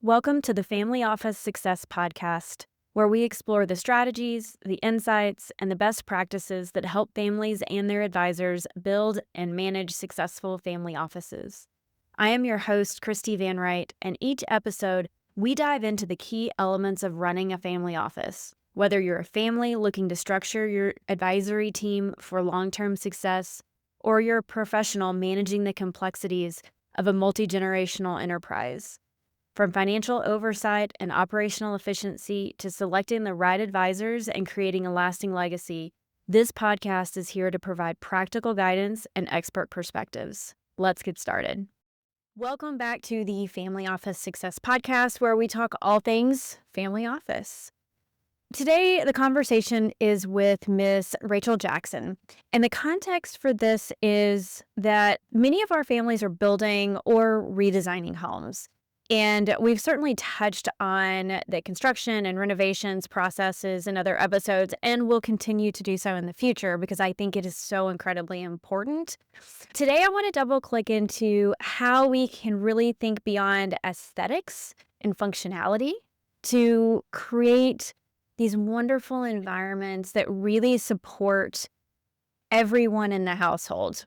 Welcome to the Family Office Success Podcast, where we explore the strategies, the insights, and the best practices that help families and their advisors build and manage successful family offices. I am your host, Christi Van Rite, and each episode, we dive into the key elements of running a family office. Whether you're a family looking to structure your advisory team for long-term success, or you're a professional managing the complexities of a multi-generational enterprise. From financial oversight and operational efficiency to selecting the right advisors and creating a lasting legacy, this podcast is here to provide practical guidance and expert perspectives. Let's get started. Welcome back to the Family Office Success Podcast, where we talk all things family office. Today, the conversation is with Miss Rachel Jackson. And the context for this is that many of our families are building or redesigning homes. And we've certainly touched on the construction and renovations processes in other episodes, and we'll continue to do so in the future because I think it is so incredibly important. Today, I want to double click into how we can really think beyond aesthetics and functionality to create these wonderful environments that really support everyone in the household.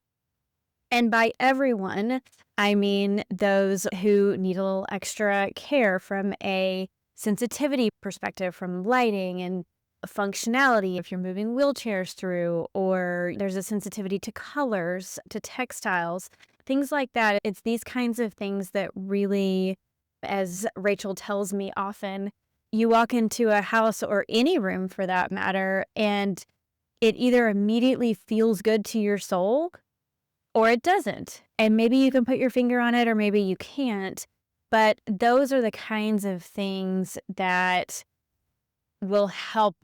And by everyone, I mean those who need a little extra care from a sensitivity perspective, from lighting and functionality, if you're moving wheelchairs through, or there's a sensitivity to colors, to textiles, things like that. It's these kinds of things that really, as Rachel tells me often, you walk into a house or any room for that matter, and it either immediately feels good to your soul or it doesn't. And maybe you can put your finger on it or maybe you can't. But those are the kinds of things that will help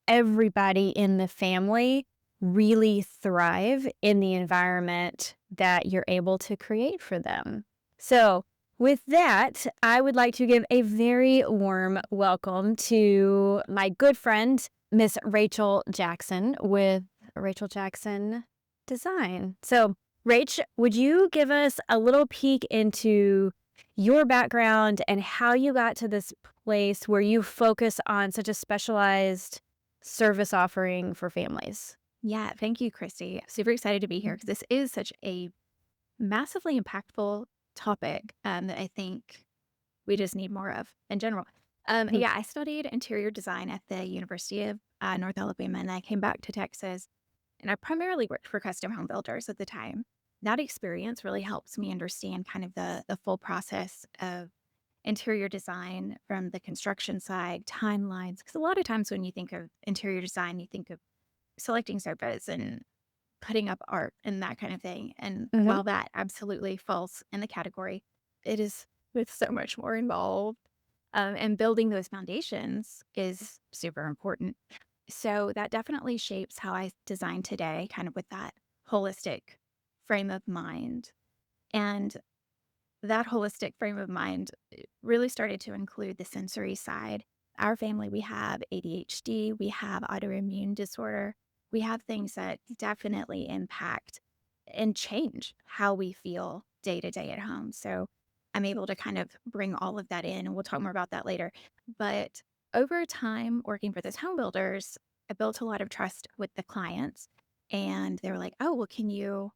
everybody in the family really thrive in the environment that you're able to create for them. So with that, I would like to give a very warm welcome to my good friend, Miss Rachel Jackson with Rachel Jackson Design. So, Rach, would you give us a little peek into your background and how you got to this place where you focus on such a specialized service offering for families? Yeah, thank you, Christy. Super excited to be here because this is such a massively impactful topic that I think we just need more of in general. Yeah, I studied interior design at the University of North Alabama, and I came back to Texas, and I primarily worked for custom home builders at the time. That experience really helps me understand kind of the full process of interior design from the construction side, timelines. Because a lot of times when you think of interior design, you think of selecting sofas and putting up art and that kind of thing. And Mm-hmm. while that absolutely falls in the category, it's so much more involved. And building those foundations is super important. So that definitely shapes how I design today, kind of with that holistic frame of mind. And that holistic frame of mind really started to include the sensory side. Our family, we have ADHD, we have autoimmune disorder, we have things that definitely impact and change how we feel day to day at home. So I'm able to kind of bring all of that in, and we'll talk more about that later. But over time, working for those home builders, I built a lot of trust with the clients, and they were like, "Oh, well, can you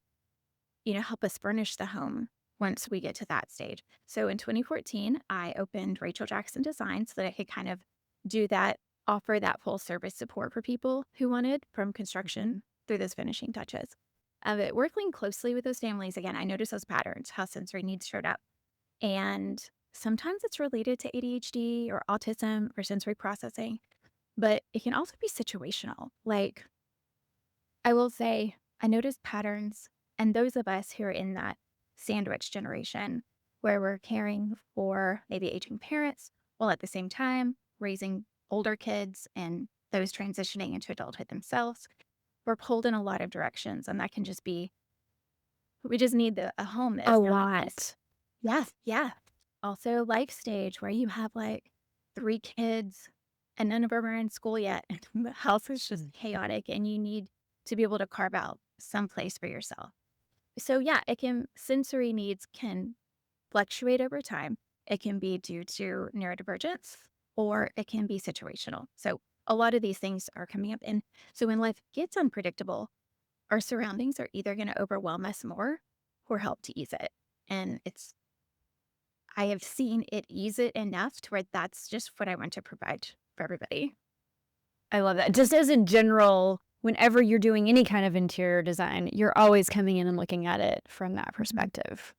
help us furnish the home once we get to that stage?" So in 2014, I opened Rachel Jackson Design so that I could kind of do that, offer that full service support for people who wanted from construction through those finishing touches. But working closely with those families, again, I noticed those patterns, how sensory needs showed up. And sometimes it's related to ADHD or autism or sensory processing, but it can also be situational. Like, I will say, I noticed patterns, and those of us who are in that sandwich generation where we're caring for maybe aging parents while at the same time raising older kids and those transitioning into adulthood themselves, we're pulled in a lot of directions. And that can just be, we just need a home that A is not this. lot. Yeah, yeah. Also, life stage where you have like 3 kids and none of them are in school yet. And the house is just chaotic and you need to be able to carve out some place for yourself. So yeah, sensory needs can fluctuate over time. It can be due to neurodivergence, or it can be situational. So a lot of these things are coming up. And so when life gets unpredictable, our surroundings are either going to overwhelm us more or help to ease it. And I have seen it ease it enough to where that's just what I want to provide for everybody. I love that. Just as a general, whenever you're doing any kind of interior design, you're always coming in and looking at it from that Mhm. perspective.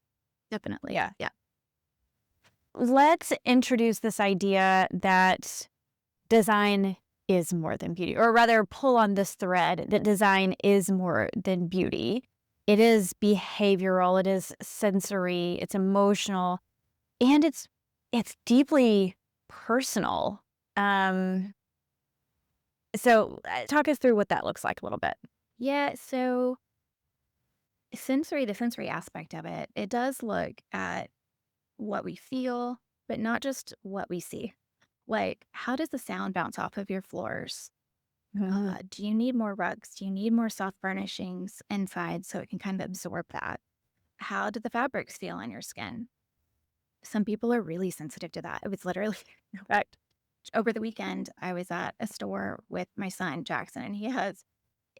Definitely. Yeah. Yeah. Let's introduce this idea that design is more than beauty, or rather pull on this thread that design is more than beauty. It is behavioral, it is sensory, it's emotional, and it's deeply personal. Um, so talk us through what that looks like a little bit. Yeah. So the sensory aspect of it, it does look at what we feel, but not just what we see. Like, how does the sound bounce off of your floors? Mhm. Do you need more rugs? Do you need more soft furnishings inside so it can kind of absorb that? How do the fabrics feel on your skin? Some people are really sensitive to that. It was literally, in fact, over the weekend, I was at a store with my son, Jackson, and he has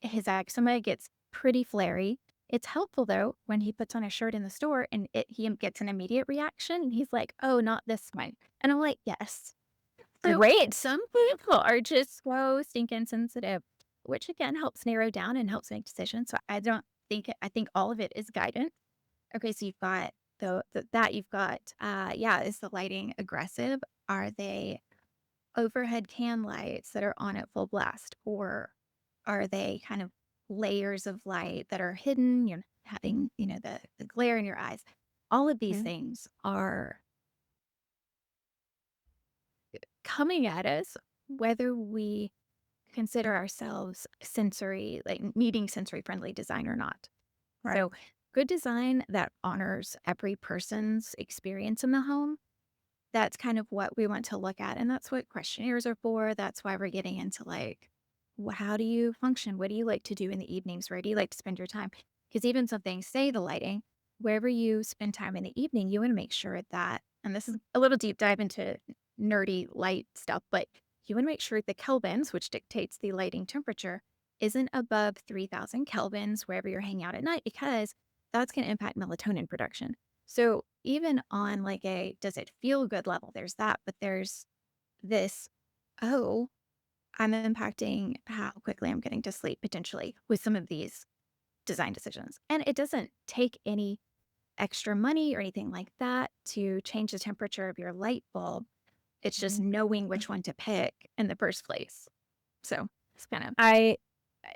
his eczema gets pretty flary. It's helpful though when he puts on a shirt in the store and he gets an immediate reaction. And he's like, "Oh, not this one," and I'm like, "Yes." So Great. some people are just so stinking sensitive, which again helps narrow down and helps make decisions. So I don't think I think all of it is guidance. Okay, so you've got that you've got yeah, is the lighting aggressive? Are they overhead can lights that are on at full blast, or are they kind of layers of light that are hidden? You're having, the glare in your eyes. All of these Mhm. things are coming at us, whether we consider ourselves sensory, like needing sensory friendly design or not. Right. So, good design that honors every person's experience in the home, that's kind of what we want to look at. And that's what questionnaires are for. That's why we're getting into like, how do you function? What do you like to do in the evenings? Where do you like to spend your time? Because even something, say the lighting, wherever you spend time in the evening, you want to make sure that, and this is a little deep dive into nerdy light stuff, but you want to make sure the kelvins, which dictates the lighting temperature, isn't above 3000 kelvins wherever you're hanging out at night, because that's going to impact melatonin production. So even on like a does it feel good level, there's that, but there's this, oh, I'm impacting how quickly I'm getting to sleep potentially with some of these design decisions. And it doesn't take any extra money or anything like that to change the temperature of your light bulb. It's just Mhm. knowing which one to pick in the first place. So it's kind of, I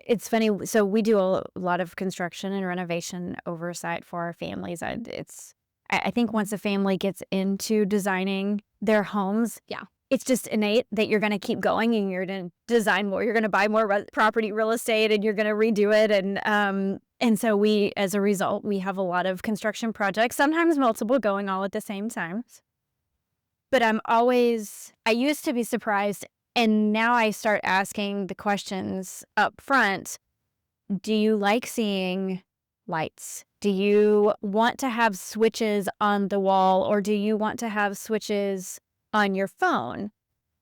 It's funny. So we do a lot of construction and renovation oversight for our families. I think once a family gets into designing their homes, yeah. it's just innate that you're going to keep going and you're going to design more. You're going to buy more property, real estate, and you're going to redo it. And so we, as a result, we have a lot of construction projects, sometimes multiple, going all at the same time. But I used to be surprised, and now I start asking the questions up front. Do you like seeing lights? Do you want to have switches on the wall, or do you want to have switches on your phone?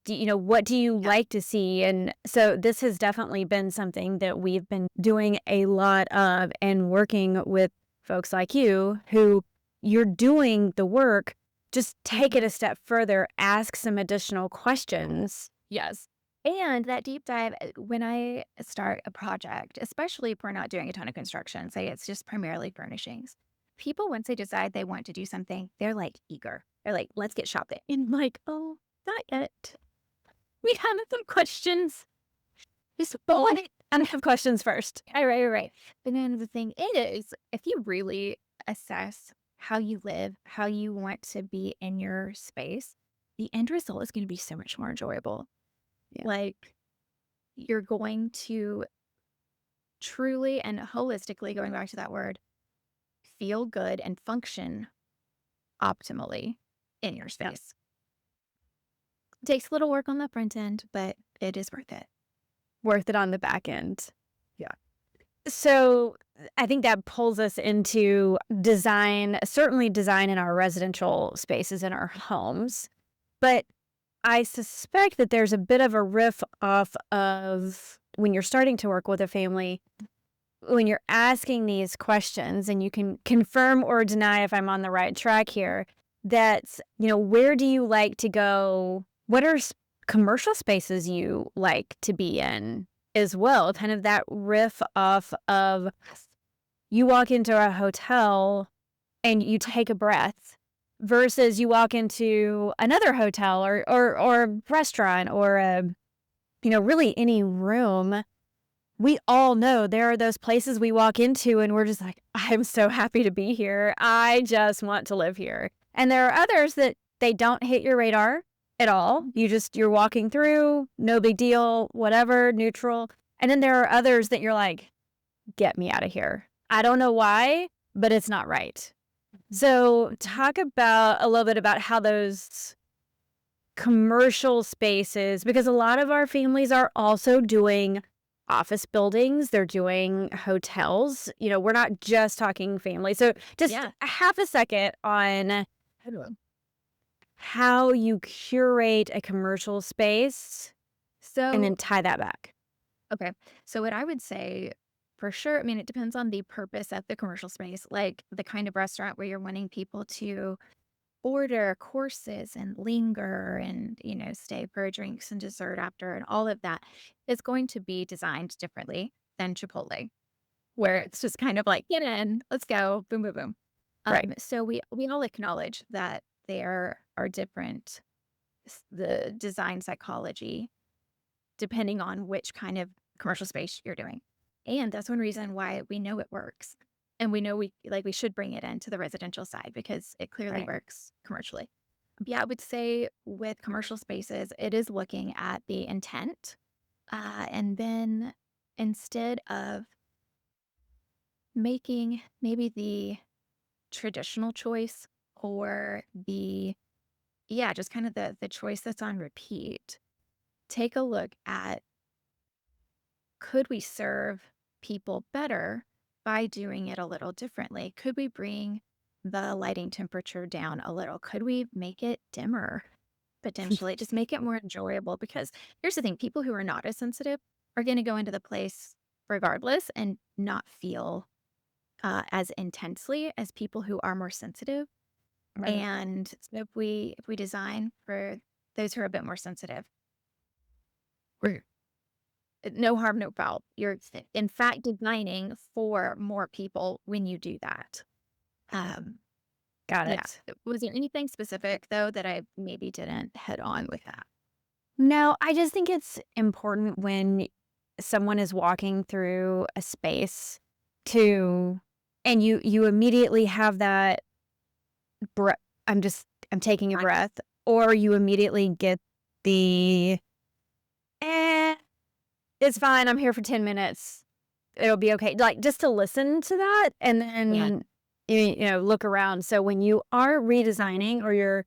What do you Yeah. like to see? And so this has definitely been something that we've been doing a lot of, and working with folks like you who you're doing the work. Just take it a step further, ask some additional questions. Yes. And that deep dive, when I start a project, especially if we're not doing a ton of construction, say it's just primarily furnishings, people, once they decide they want to do something, they're like eager. They're like, let's get shopping. And I'm like, oh, not yet. We have some questions. Just But want it. and have questions first. Right. But then the thing is, if you really assess how you live, how you want to be in your space, the end result is going to be so much more enjoyable. Yeah. Like, you're going to truly and holistically, going back to that word, feel good and function optimally in your Yeah. space. Takes a little work on the front end, but it is worth it. Worth it on the back end. Yeah. So I think that pulls us into design, certainly design in our residential spaces in our homes. But I suspect that there's a bit of a riff off of when you're starting to work with a family, when you're asking these questions, and you can confirm or deny if I'm on the right track here, that, where do you like to go? What are commercial spaces you like to be in as well? Kind of that riff off of you walk into a hotel and you take a breath versus you walk into another hotel or restaurant or really any room. We all know there are those places we walk into and we're just like, I'm so happy to be here. I just want to live here. And there are others that they don't hit your radar at all. You're walking through, no big deal, whatever, neutral. And then there are others that you're like, get me out of here. I don't know why, but it's not right. So talk about a little bit about how those commercial spaces, because a lot of our families are also doing office buildings, they're doing hotels. We're not just talking family. So just Yeah. a half a second on how you curate a commercial space and So, then tie that back. okay. So what I would say for sure, I mean, it depends on the purpose of the commercial space, like the kind of restaurant where you're wanting people to order courses and linger and, stay for drinks and dessert after and all of that is going to be designed differently than Chipotle, where it's just kind of like, get in, let's go, boom, boom, boom. Right. So we all acknowledge that there are different the design psychology depending on which kind of commercial space you're doing. And that's one reason why we know it works. And we know we should bring it into the residential side because it clearly Right. works commercially. Yeah, I would say with commercial spaces, it is looking at the intent. And then instead of making maybe the traditional choice or just kind of the choice that's on repeat, take a look at could we serve people better by doing it a little differently? Could we bring the lighting temperature down a little? Could we make it dimmer potentially? Just make it more enjoyable because here's the thing, people who are not as sensitive are going to go into the place regardless and not feel as intensely as people who are more sensitive. Right. And so if we design for those who are a bit more sensitive, we're no harm, no foul. You're in fact designing for more people when you do that. Um, Got yeah. it. Was there anything specific though that I maybe didn't head on with that? No, I just think it's important when someone is walking through a space to and you immediately have that breath. I'm taking a Right. breath, or you immediately get the eh, it's fine. I'm here for 10 minutes. It'll be okay. Like just to listen to that and Yeah. then look around. So when you are redesigning or you're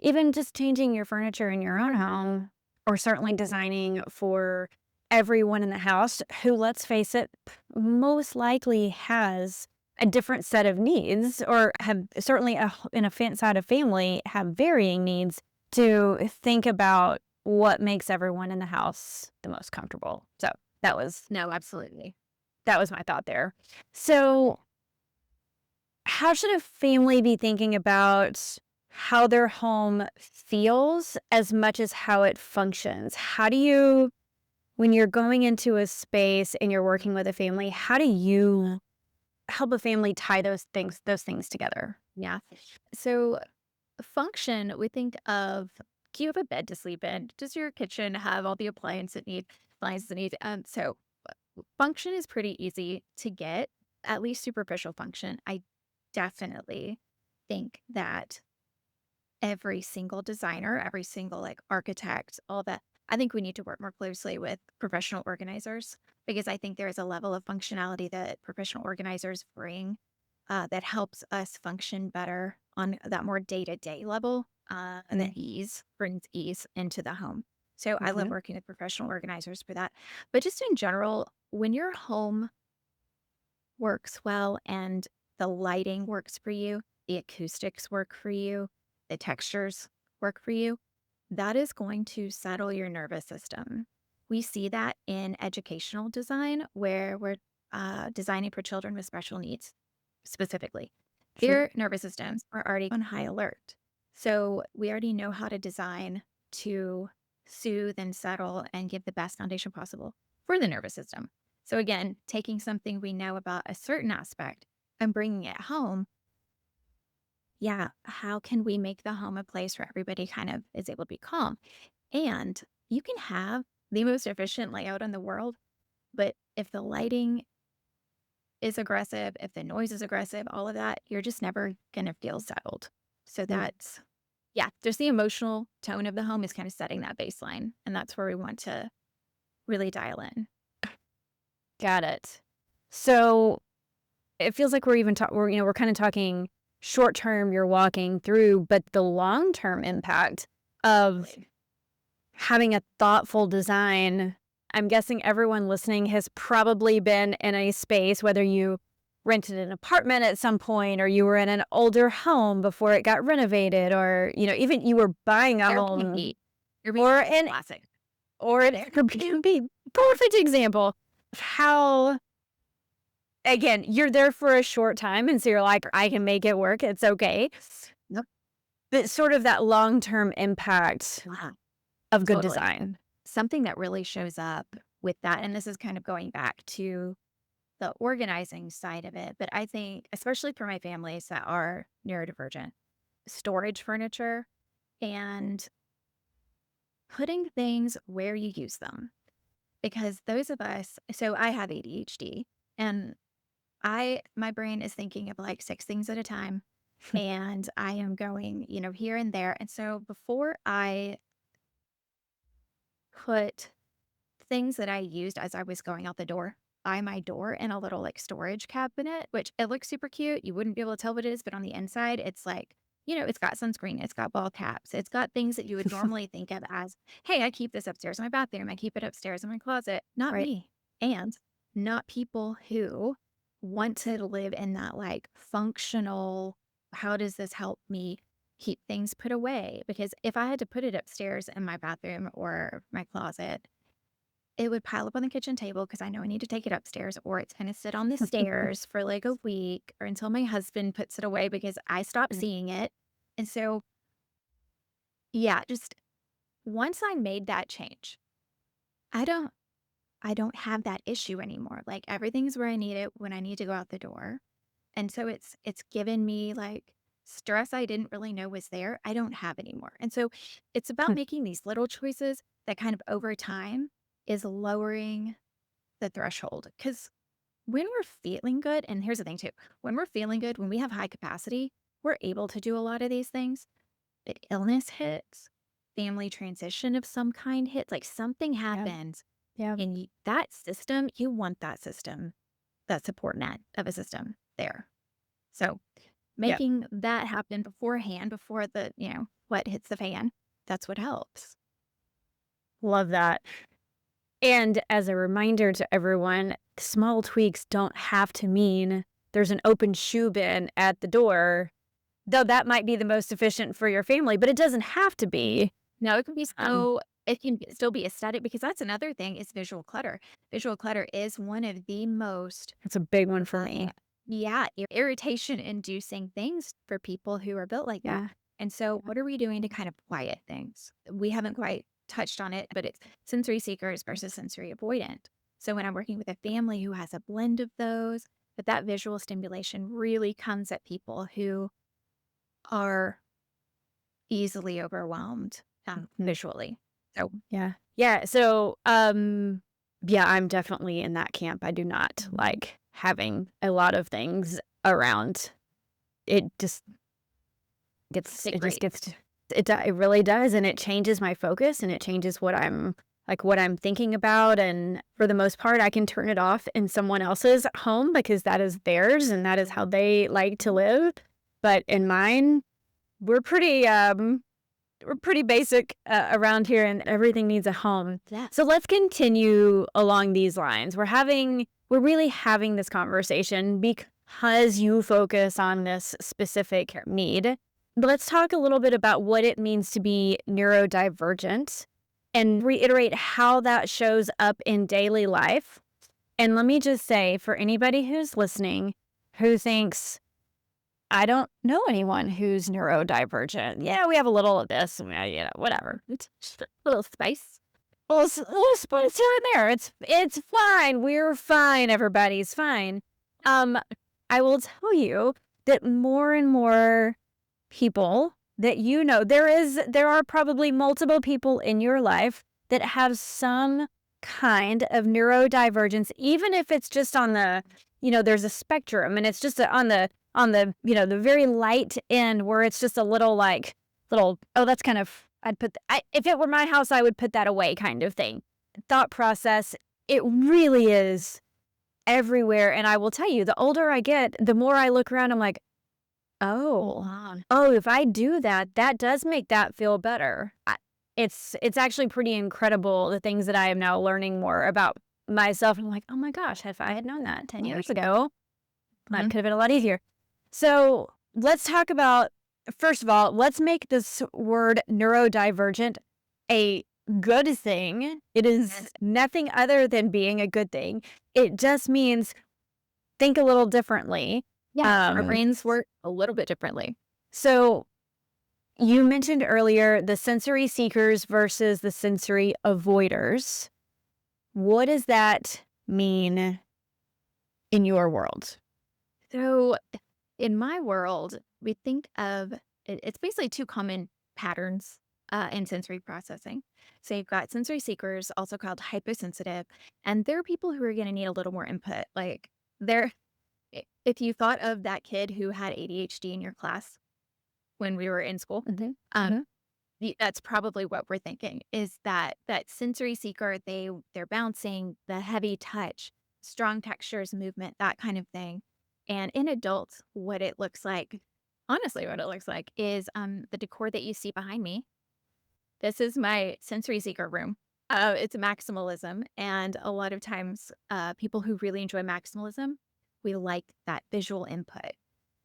even just changing your furniture in your own home, or certainly designing for everyone in the house who, let's face it, most likely has a different set of needs or have certainly in a side of family have varying needs, to think about what makes everyone in the house the most comfortable. So that was No, absolutely. that was my thought there. So how should a family be thinking about how their home feels as much as how it functions? How do you, when you're going into a space and you're working with a family, how do you help a family tie those things together? Yeah. So function, we think of, do you have a bed to sleep in? Does your kitchen have all the appliances it needs? So function is pretty easy to get, at least superficial function. I definitely think that every single designer, every single like architect, all that, I think we need to work more closely with professional organizers because I think there is a level of functionality that professional organizers bring that helps us function better on that more day to day level. And that ease brings ease into the home. So I love Mhm. working with professional organizers for that. But just in general, when your home works well and the lighting works for you, the acoustics work for you, the textures work for you, that is going to settle your nervous system. We see that in educational design where we're designing for children with special needs specifically. Sure. Their nervous systems are already on high alert. So we already know how to design to soothe and settle and give the best foundation possible for the nervous system. So again, taking something we know about a certain aspect and bringing it home, yeah, how can we make the home a place where everybody kind of is able to be calm? And you can have the most efficient layout in the world, but if the lighting is aggressive, if the noise is aggressive, all of that, you're just never going to feel settled. So Mm. that's, yeah, just the emotional tone of the home is kind of setting that baseline. And that's where we want to really dial in. Got it. So it feels like we're even we're kind of talking short term you're walking through, but the long term impact of having a thoughtful design. I'm guessing everyone listening has probably been in a space, whether you rented an apartment at some point or you were in an older home before it got renovated, or even you were buying a home, Airbnb. Airbnb or is an classic. Airbnb. Perfect example of how, again, you're there for a short time, and so you're like, I can make it work. It's okay. Yep. But sort of that long-term impact Yeah, of good totally. design. Something that really shows up with that, and this is kind of going back to the organizing side of it, but I think, especially for my families that are neurodivergent, storage furniture and putting things where you use them. Because those of us, so I have ADHD and my brain is thinking of like six things at a time and I am going, here and there. And so before I put things that I used as I was going out the door by my door in a little like storage cabinet, which it looks super cute. You wouldn't be able to tell what it is, but on the inside, it's like, it's got sunscreen, it's got ball caps, it's got things that you would normally think of as, hey, I keep this upstairs in my bathroom, I keep it upstairs in my closet. Not Right. me. And not people who want to live in that like functional, how does this help me keep things put away? Because if I had to put it upstairs in my bathroom or my closet, it would pile up on the kitchen table because I know I need to take it upstairs, or it's gonna sit on the stairs for like a week or until my husband puts it away because I stopped Mm. seeing it. And so, yeah, just once I made that change, I don't I don't have that issue anymore. Like everything's where I need it when I need to go out the door. And so it's given me like stress I didn't really know was there. I don't have anymore. And so it's about making these little choices that kind of over time is lowering the threshold. Because when we're feeling good, and here's the thing too, when we're feeling good, when we have high capacity, we're able to do a lot of these things. But illness hits, family transition of some kind hits, like something Yeah. happens Yeah. in that system, you want that system, that support net of a system there. So Yeah. making that happen beforehand, before the, what hits the fan, that's what helps. Love that. And as a reminder to everyone, small tweaks don't have to mean there's an open shoe bin at the door, though that might be the most efficient for your family, but it doesn't have to be. Now it can be Um, it can still be aesthetic because that's another thing is visual clutter. Visual clutter is one of the most, it's a big one for uh, me. yeah, irritation inducing things for people who are built like that. Yeah. And so Yeah. what are we doing to kind of quiet things? We haven't quite touched on it, but it's sensory seekers versus sensory avoidant. So when I'm working with a family who has a blend of those, but that visual stimulation really comes at people who are easily overwhelmed Mhm. visually. So Yeah. Yeah. So, yeah, I'm definitely in that camp. I do not like having a lot of things around. It just they it just great. gets, it really does. And it changes my focus and it changes what I'm thinking about. And for the most part, I can turn it off in someone else's home because that is theirs and that is how they like to live. But in mine, we're pretty, we're pretty basic around here and everything needs a home. Yeah. So let's continue along these lines. we're really having this conversation because you focus on this specific need. Let's talk a little bit about what it means to be neurodivergent and reiterate how that shows up in daily life. And let me just say, for anybody who's listening who thinks, I don't know anyone who's neurodivergent. Yeah, we have a little of this, whatever. It's just a little spice. Little spice here and there. It's fine. We're fine. Everybody's fine. I will tell you that more and more people that there are probably multiple people in your life that have some kind of neurodivergence, even if it's just on the, there's a spectrum and it's just on the, the very light end where it's just a little oh, that's kind of, if it were my house, I would put that away kind of thing. Thought process, it really is everywhere. And I will tell you, the older I get, the more I look around, I'm like, oh, if I do that, that does make that feel better. It's actually pretty incredible, the things that I am now learning more about myself. I'm like, oh my gosh, if I had known that 10 years ago, life could have been a lot easier. So let's talk about, first of all, let's make this word neurodivergent a good thing. It is nothing other than being a good thing. It just means think a little differently. Yeah, our brains work a little bit differently. So you mentioned earlier the sensory seekers versus the sensory avoiders. What does that mean in your world? So in my world, we think of it's basically two common patterns in sensory processing. So you've got sensory seekers, also called hyposensitive, and they're people who are going to need a little more input. Like if you thought of that kid who had ADHD in your class when we were in school, that's probably what we're thinking is that sensory seeker, they're bouncing, the heavy touch, strong textures, movement, that kind of thing. And in adults, what it looks like, honestly, what it looks like is the decor that you see behind me. This is my sensory seeker room. It's maximalism. And a lot of times, people who really enjoy maximalism, we like that visual input.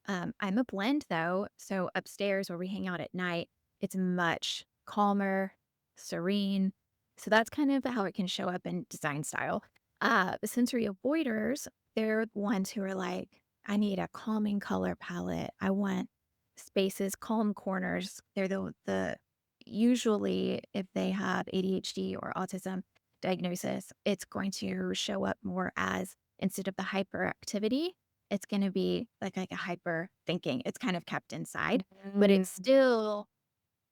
I'm a blend though. So upstairs where we hang out at night, it's much calmer, serene. So that's kind of how it can show up in design style. The sensory avoiders, they're the ones who are like, I need a calming color palette. I want spaces, calm corners. They're the usually if they have ADHD or autism diagnosis, it's going to show up more as instead of the hyperactivity, it's going to be like a hyper thinking. It's kind of kept inside, but it's still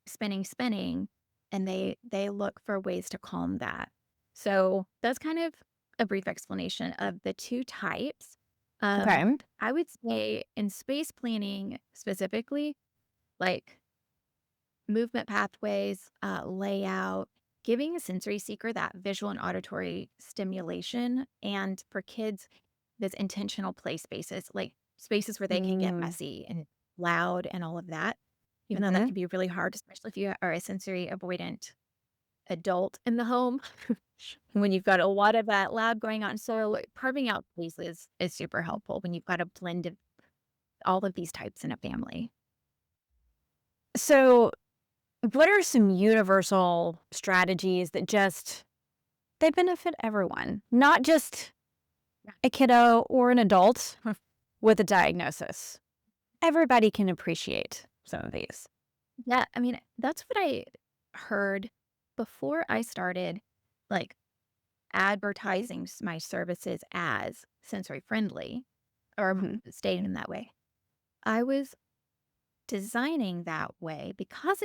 spinning, and they look for ways to calm that. So that's kind of a brief explanation of the two types. Okay. I would say in space planning specifically, like movement pathways, layout, giving a sensory seeker that visual and auditory stimulation, and for kids, this intentional play spaces, like spaces where they can get messy and loud and all of that. Even though that can be really hard, especially if you are a sensory avoidant adult in the home, when you've got a lot of that loud going on. So carving out places is super helpful when you've got a blend of all of these types in a family. So what are some universal strategies that they benefit everyone, not just a kiddo or an adult with a diagnosis? Everybody can appreciate some of these. Yeah, I mean, that's what I heard before I started like advertising my services as sensory friendly or stating in that way. I was designing that way because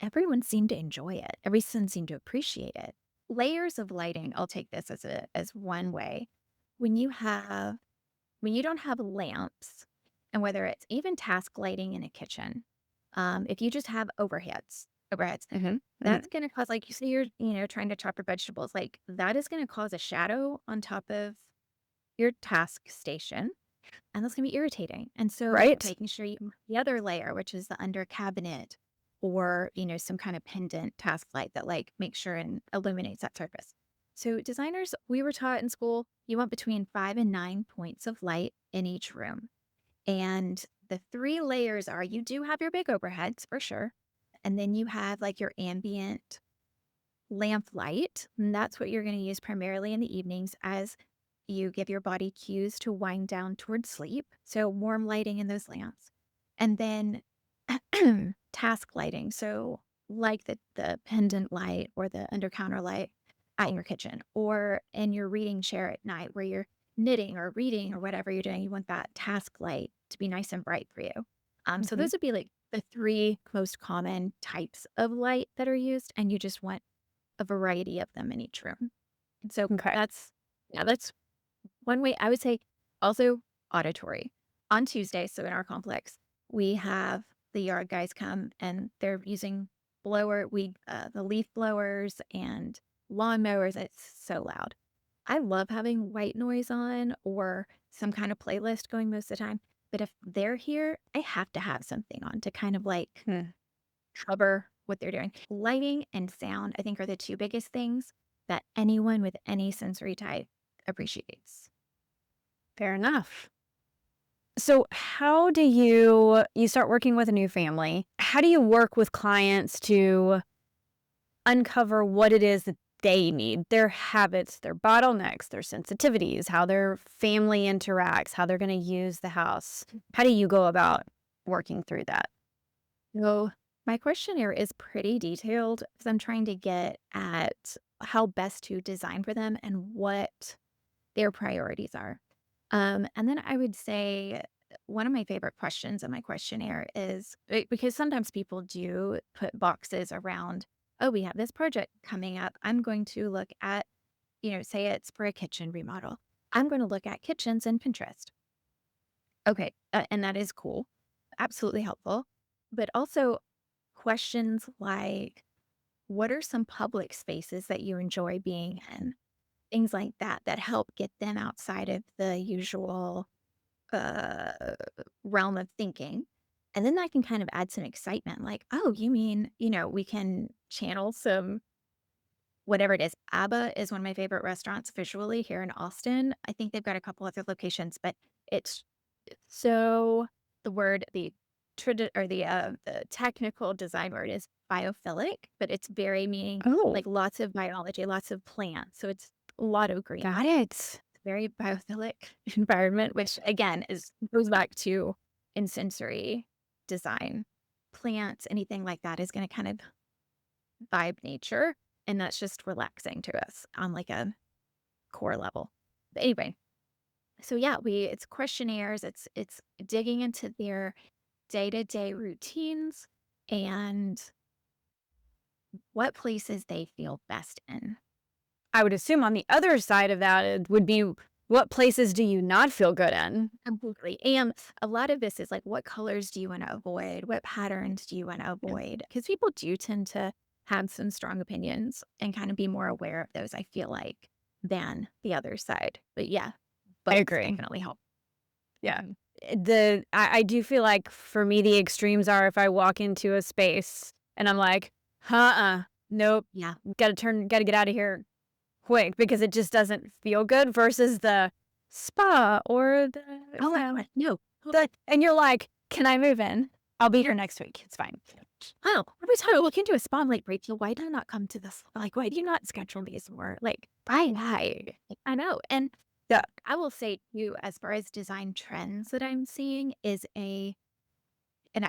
everyone seemed to enjoy it. Everyone seemed to appreciate it. Layers of lighting, I'll take this as one way. When you don't have lamps, and whether it's even task lighting in a kitchen, if you just have overheads, that's going to cause, like you say, you're trying to chop your vegetables, like that is going to cause a shadow on top of your task station. And that's going to be irritating. And so making sure the other layer, which is the under cabinet or, some kind of pendant task light that like makes sure and illuminates that surface. So designers, we were taught in school, you want between 5 and 9 points of light in each room. And the three layers are you do have your big overheads for sure. And then you have like your ambient lamp light. And that's what you're going to use primarily in the evenings as you give your body cues to wind down towards sleep. So warm lighting in those lamps. And then task lighting. So like the pendant light or the under counter light at your kitchen or in your reading chair at night where you're knitting or reading or whatever you're doing. You want that task light to be nice and bright for you. So Mhm. those would be like the three most common types of light that are used. And you just want a variety of them in each room. And so Okay. that's one way I would say. Also auditory. On Tuesday, so in our complex, we have the yard guys come and they're using the leaf blowers and lawn mowers. It's so loud. I love having white noise on or some kind of playlist going most of the time. But if they're here, I have to have something on to kind of like Hmm. cover what they're doing. Lighting and sound, I think, are the two biggest things that anyone with any sensory type appreciates. Fair enough. So, how do you start working with a new family? How do you work with clients to uncover what it is that they need, their habits, their bottlenecks, their sensitivities, how their family interacts, how they're going to use the house? How do you go about working through that? So, my questionnaire is pretty detailed because I'm trying to get at how best to design for them and what their priorities are. And then I would say one of my favorite questions in my questionnaire is because sometimes people do put boxes around, oh, we have this project coming up. I'm going to look at, say it's for a kitchen remodel. I'm going to look at kitchens in Pinterest. Okay. And that is cool. Absolutely helpful. But also questions like, what are some public spaces that you enjoy being in? Things like that that help get them outside of the usual uh, realm of thinking. And then that can kind of add some excitement like, oh, you mean, we can channel some whatever it is. ABBA is one of my favorite restaurants visually here in Austin. I think they've got a couple other locations, but it's so the word, the technical design word is biophilic, but it's very meaning Oh, like lots of biology, lots of plants. So it's a lot of green, got it. very biophilic environment, which again goes back to in sensory design. Plants, anything like that is going to kind of vibe nature, and that's just relaxing to us on like a core level. But anyway, so yeah, it's questionnaires, it's digging into their day-to-day routines and what places they feel best in. I would assume on the other side of that it would be what places do you not feel good in? Completely. And a lot of this is like, what colors do you want to avoid? What patterns do you want to Yeah. avoid? Because people do tend to have some strong opinions and kind of be more aware of those, I feel like, than the other side. But yeah, I both agree. definitely help. Yeah. Mhm. I do feel like for me the extremes are if I walk into a space and I'm like, nope, Yeah. gotta get out of here quick because it just doesn't feel good versus the spa or the Oh my God. No. and you're like, can I move in? I'll be here next week. It's fine. Oh, every time I look into a spa, I'm like, Rachel, why do I not come to this? Like, why do you not schedule these more? Like, why? Like, I know. And Yeah. I will say too, as far as design trends that I'm seeing is and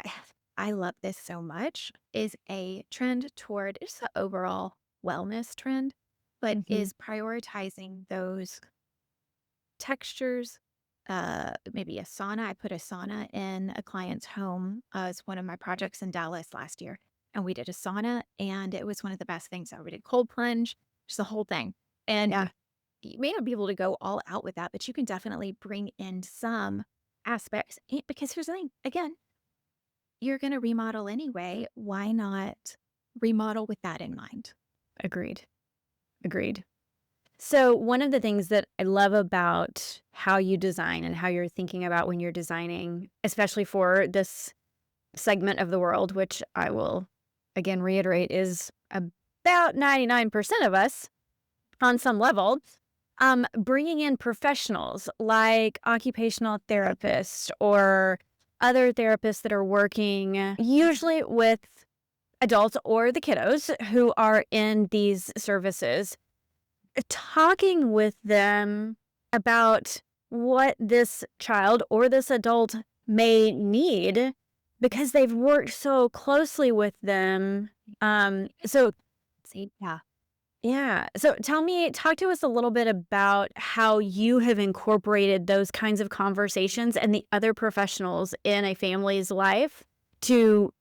I love this so much, is a trend toward it's an overall wellness trend, but Mhm. is prioritizing those textures. Maybe a sauna. I put a sauna in a client's home as one of my projects in Dallas last year. And we did a sauna and it was one of the best things ever. We did cold plunge, just the whole thing. And Yeah. you may not be able to go all out with that, but you can definitely bring in some aspects. Because here's the thing again, you're going to remodel anyway. Why not remodel with that in mind? Agreed. Agreed. So, one of the things that I love about how you design and how you're thinking about when you're designing, especially for this segment of the world, which I will again reiterate is about 99% of us, on some level, bringing in professionals like occupational therapists or other therapists that are working usually with adults or the kiddos who are in these services, talking with them about what this child or this adult may need because they've worked so closely with them. So See, yeah. yeah. So talk to us a little bit about how you have incorporated those kinds of conversations and the other professionals in a family's life to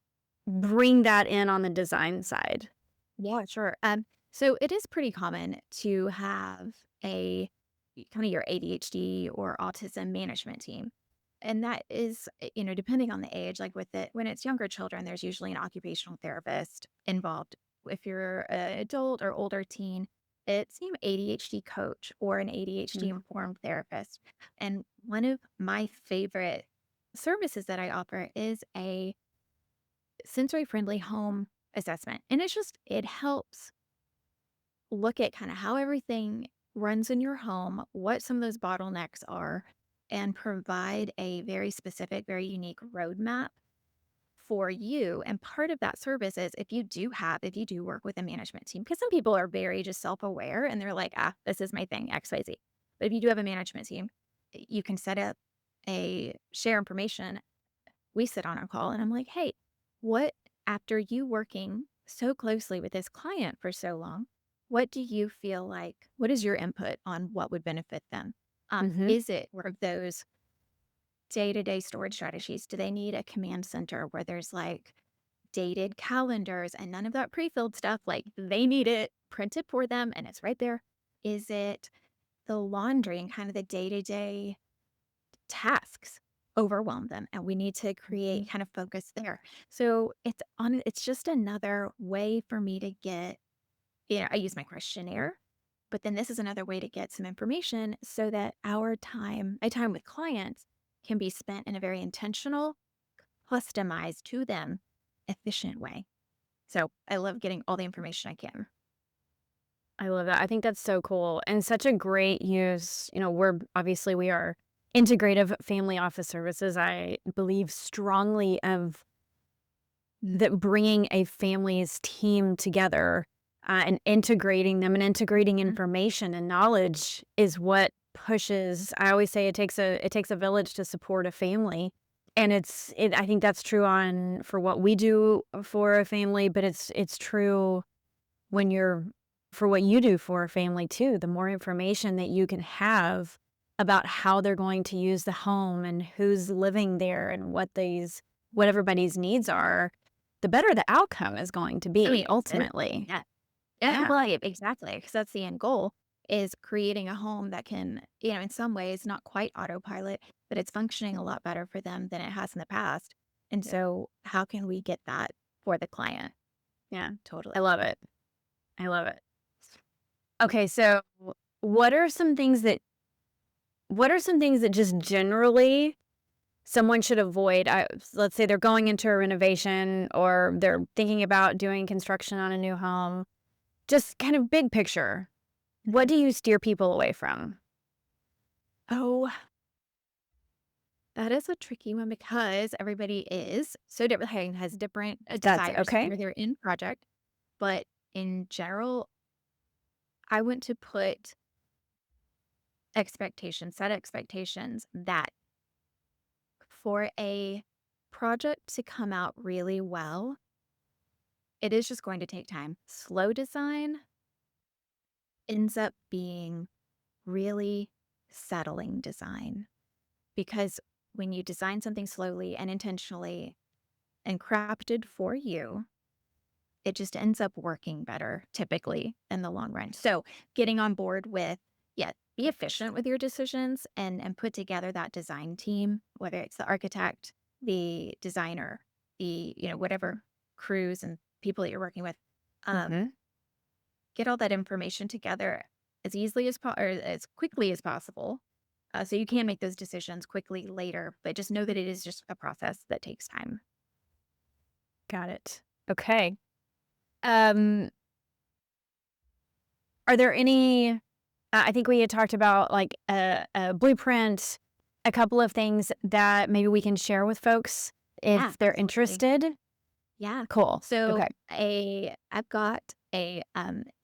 bring that in on the design side. Yeah, sure. So it is pretty common to have a kind of your ADHD or autism management team. And that is, depending on the age, like with it, when it's younger children, there's usually an occupational therapist involved. If you're an adult or older teen, it's an ADHD coach or an ADHD Mm. informed therapist. And one of my favorite services that I offer is a sensory friendly home assessment. And it helps look at kind of how everything runs in your home, what some of those bottlenecks are, and provide a very specific, very unique roadmap for you. And part of that service is if you do work with a management team, because some people are very just self aware and they're like, this is my thing, XYZ. But if you do have a management team, you can set up a share information. We sit on a call and I'm like, hey, what, after you working so closely with this client for so long, what do you feel like? What is your input on what would benefit them? Mhm. Is it one of those day to day storage strategies? Do they need a command center where there's like dated calendars and none of that pre filled stuff? Like they need it printed for them and it's right there. Is it the laundry and kind of the day to day tasks overwhelm them and we need to Mhm. create kind of focus there. So it's just another way for me to get, I use my questionnaire, but then this is another way to get some information so that my time with clients can be spent in a very intentional, customized to them, efficient way. So I love getting all the information I can. I love that. I think that's so cool and such a great use. We are integrative family office services. I believe strongly of that bringing a family's team together and integrating them and integrating Mhm. information and knowledge is what pushes. I always say it takes a village to support a family, and I think that's true on for what we do for a family, but it's true when you're for what you do for a family too. The more information that you can have about how they're going to use the home and who's living there and what everybody's needs are, the better the outcome is going to I mean, be it, ultimately. yeah. Yeah, Yeah. well, exactly, because that's the end goal is creating a home that can, in some ways, not quite autopilot, but it's functioning a lot better for them than it has in the past. And Yeah. so, how can we get that for the client? Yeah. Totally. I love it. I love it. Okay, so what are some things that just generally someone should avoid? Let's say they're going into a renovation or they're thinking about doing construction on a new home. Just kind of big picture. What Mhm. do you steer people away from? Oh, that is a tricky one because everybody is so different, has different That's desires okay. for their end project. But in general, I want to set expectations that for a project to come out really well, it is just going to take time. Slow design ends up being really settling design because when you design something slowly and intentionally and crafted for you, it just ends up working better typically in the long run. So, getting on board with, yeah, be efficient with your decisions and put together that design team, whether it's the architect, the designer, whatever crews and people that you're working with. Um, Mhm. get all that information together as easily or as quickly as possible. So you can make those decisions quickly later, but just know that it is just a process that takes time. Got it. Okay. Um, Are there any, I think we had talked about like a blueprint, a couple of things that maybe we can share with folks Yeah, if they're absolutely. interested. Yeah. Cool. So Okay. I've got a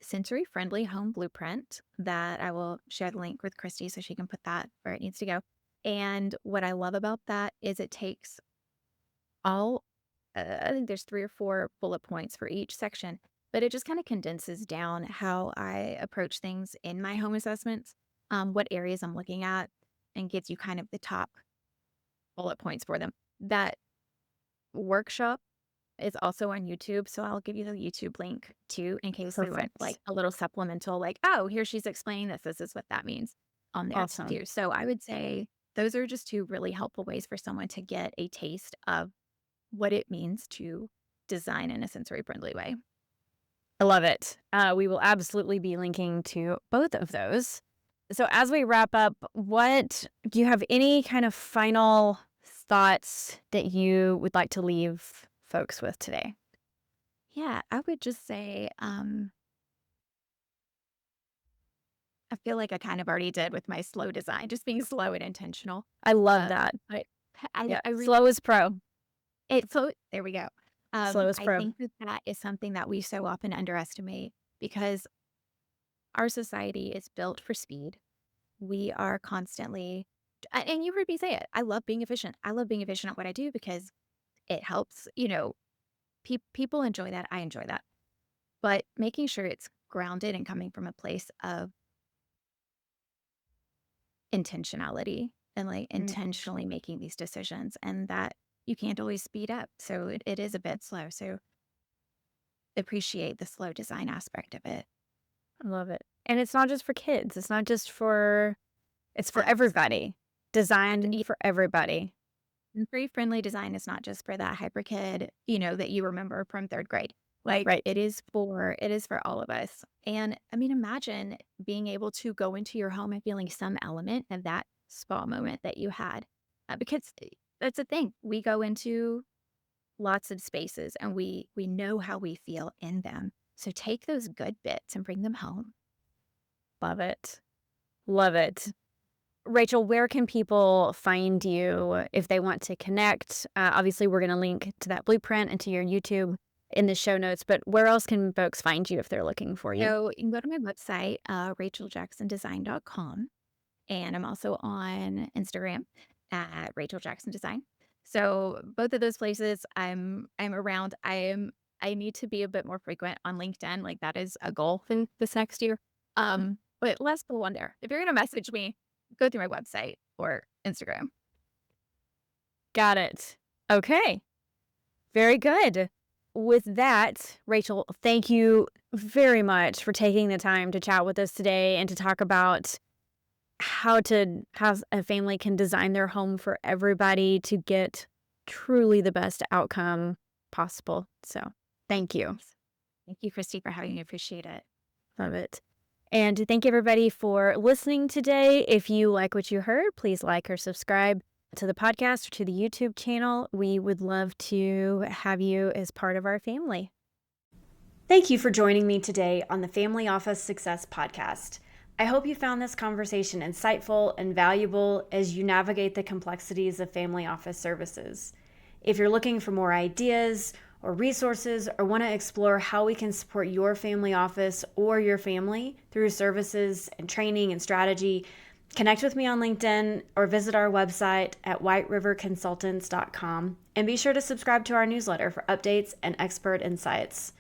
sensory friendly home blueprint that I will share the link with Christy so she can put that where it needs to go. And what I love about that is it takes all I think there's 3 or 4 bullet points for each section, but it just kind of condenses down how I approach things in my home assessments, what areas I'm looking at, and gives you kind of the top bullet points for them. That workshop is also on YouTube, so I'll give you the YouTube link too in case they want like Perfect. a little supplemental, like, oh, here she's explaining this. This is what that means on there Awesome. too. So I would say those are just 2 really helpful ways for someone to get a taste of what it means to design in a sensory friendly way. I love it. We will absolutely be linking to both of those. So as we wrap up, what do you have any kind of final thoughts that you would like to leave folks with today? Yeah, I would just say, I feel like I kind of already did with my slow design, just being slow and intentional. I love Um, that. but Yeah. I really, Slow is pro. so there we go. Slow is I pro. think that that is something that we so often underestimate because our society is built for speed. We are constantly, and you heard me say it. I love being efficient. I love being efficient at what I do because it helps, people enjoy that. I enjoy that. But making sure it's grounded and coming from a place of intentionality and like Mm, intentionally making these decisions and that you can't always speed up. So it is a bit slow. So appreciate the slow design aspect of it. I love it. And it's not just for kids. It's for Absolutely. everybody. Designed for everybody. Free friendly design is not just for that hyper kid, that you remember from 3rd grade. Like Right. it is for all of us. And I mean, imagine being able to go into your home and feeling some element of that spa moment that you had. Because that's the thing. We go into lots of spaces and we know how we feel in them. So take those good bits and bring them home. Love it. Love it. Rachel, where can people find you if they want to connect? Obviously, we're going to link to that blueprint and to your YouTube in the show notes, but where else can folks find you if they're looking for you? So you can go to my website, racheljacksondesign.com. And I'm also on Instagram at Rachel Jackson Design. So both of those places I'm around. I need to be a bit more frequent on LinkedIn. Like that is a goal for this next year. But less people wonder. If you're gonna message me, go through my website or Instagram. Got it. Okay. Very good. With that, Rachel, thank you very much for taking the time to chat with us today and to talk about how a family can design their home for everybody to get truly the best outcome possible. So, thank you. Thanks. Thank you, Christy, for having me. Appreciate it. Love it. And thank everybody for listening today. If you like what you heard, please like or subscribe to the podcast or to the YouTube channel. We would love to have you as part of our family. Thank you for joining me today on the Family Office Success Podcast. I hope you found this conversation insightful and valuable as you navigate the complexities of family office services. If you're looking for more ideas or resources or want to explore how we can support your family office or your family through services and training and strategy, connect with me on LinkedIn or visit our website at whiteriverconsultants.com and be sure to subscribe to our newsletter for updates and expert insights.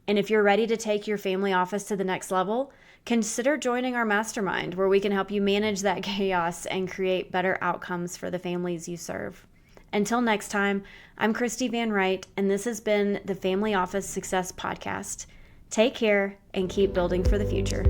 And if you're ready to take your family office to the next level, consider joining our mastermind where we can help you manage that chaos and create better outcomes for the families you serve. Until next time, I'm Christi Van Rite, and this has been the Family Office Success Podcast. Take care and keep building for the future.